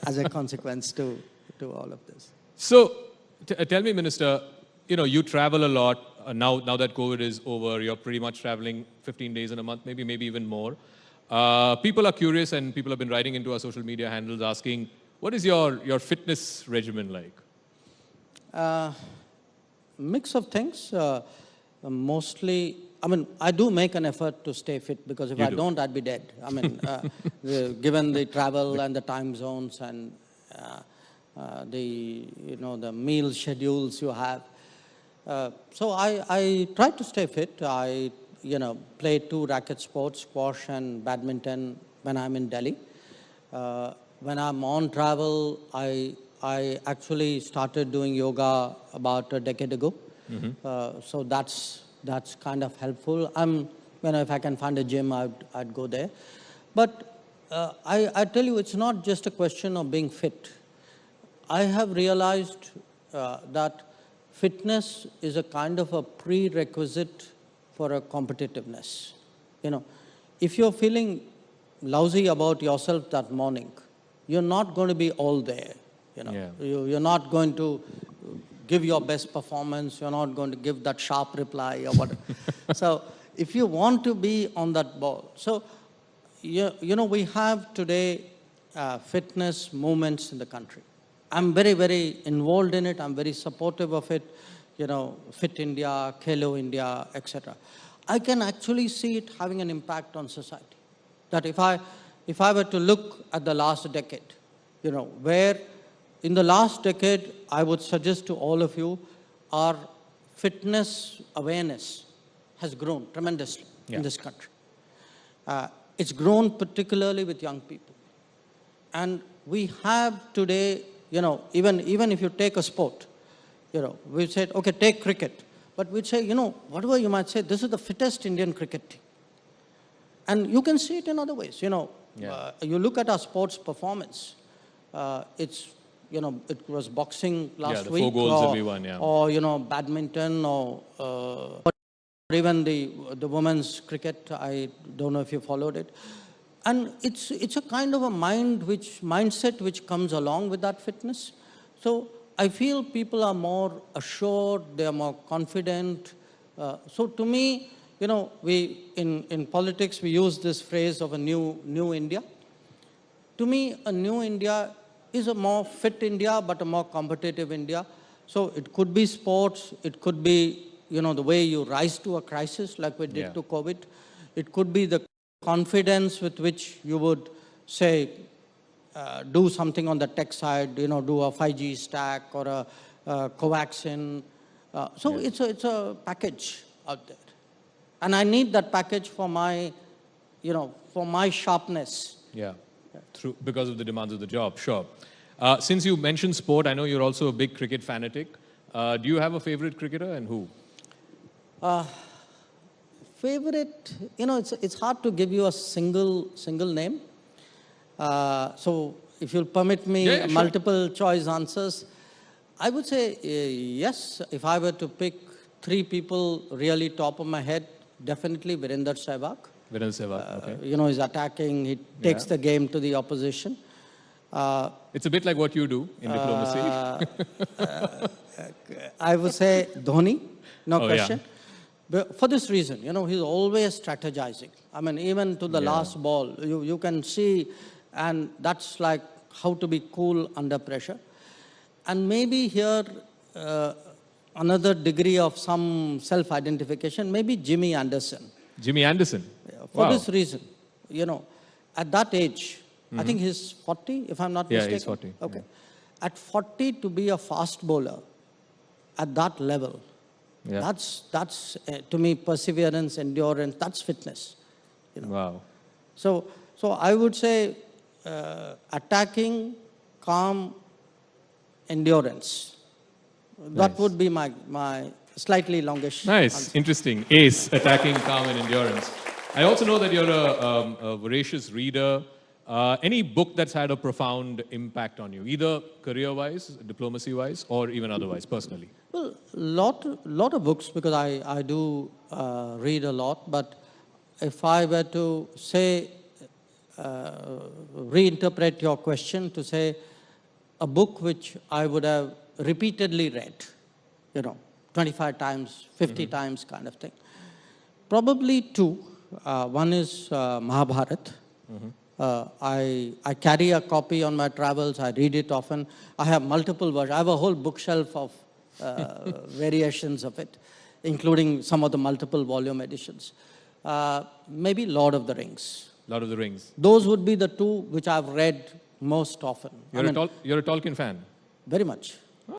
as a consequence to all of this. So, tell me, Minister, you travel a lot. Now that COVID is over, you're pretty much traveling 15 days in a month, maybe even more. People are curious, and people have been writing into our social media handles asking, what is your fitness regimen like? Mix of things. Mostly, I do make an effort to stay fit, because if I don't, I'd be dead. Given the travel and the time zones and the meal schedules you have. So I try to stay fit. I play 2 racket sports, squash and badminton, when I'm in Delhi. When I'm on travel, I actually started doing yoga about a decade ago. So that's kind of helpful. If I can find a gym, I'd go there. But I tell you, it's not just a question of being fit. I have realized that fitness is a kind of a prerequisite for a competitiveness. If you're feeling lousy about yourself that morning, you're not going to be all there. You're not going to give your best performance. You're not going to give that sharp reply or whatever. So if you want to be on that ball. So, we have today fitness movements in the country. I'm very, very involved in it. I'm very supportive of it. Fit India, Khelo India, etc. I can actually see it having an impact on society. That if I were to look at the last decade, where in the last decade, I would suggest to all of you, our fitness awareness has grown tremendously in this country. It's grown particularly with young people. And we have today, even if you take a sport, we said, okay, take cricket. But we'd say, whatever you might say, this is the fittest Indian cricket team. And you can see it in other ways, You look at our sports performance, it was boxing last week. 4 goals that we won, Or, badminton, or even the women's cricket. I don't know if you followed it. And it's a kind of a mindset which comes along with that fitness. So I feel people are more assured, they are more confident. So to me, we in politics, we use this phrase of a new India. To me, a new India is a more fit India, but a more competitive India. So it could be sports, it could be, the way you rise to a crisis like we did to COVID. It could be the confidence with which you would say, do something on the tech side, do a 5G stack or a coaxium. So it's a package out there. And I need that package for my, for my sharpness. Because of the demands of the job, sure. Since you mentioned sport, I know you're also a big cricket fanatic. Do you have a favorite cricketer, and who? Favorite, it's hard to give you a single name. So if you'll permit me multiple choice answers, I would say yes. If I were to pick 3 people really top of my head, definitely Virender Sehwag. Okay. He's attacking, he takes the game to the opposition. It's a bit like what you do in diplomacy. I would say Dhoni, no question. But for this reason, he's always strategizing. Even to the last ball, you can see, and that's like how to be cool under pressure. And maybe here, another degree of some self-identification, maybe Jimmy Anderson. Jimmy Anderson? For this reason, at that age, I think he's 40, if I'm not mistaken. Yeah, he's 40. Okay. At 40, to be a fast bowler at that level, that's to me, perseverance, endurance, that's fitness. Wow. So I would say attacking, calm, endurance. That would be my slightly longish answer. Interesting. ACE, attacking, calm, and endurance. I also know that you're a voracious reader. Any book that's had a profound impact on you, either career-wise, diplomacy-wise, or even otherwise, personally? Well, lot of books, because I do read a lot. But if I were to say reinterpret your question to say a book which I would have repeatedly read, 25 times, 50 times kind of thing. Probably two. One is Mahabharata. I carry a copy on my travels. I read it often. I have multiple versions. I have a whole bookshelf of variations of it, including some of the multiple volume editions. Maybe Lord of the Rings. Lord of the Rings. Those would be the two which I've read most often. You're a Tolkien fan? Very much.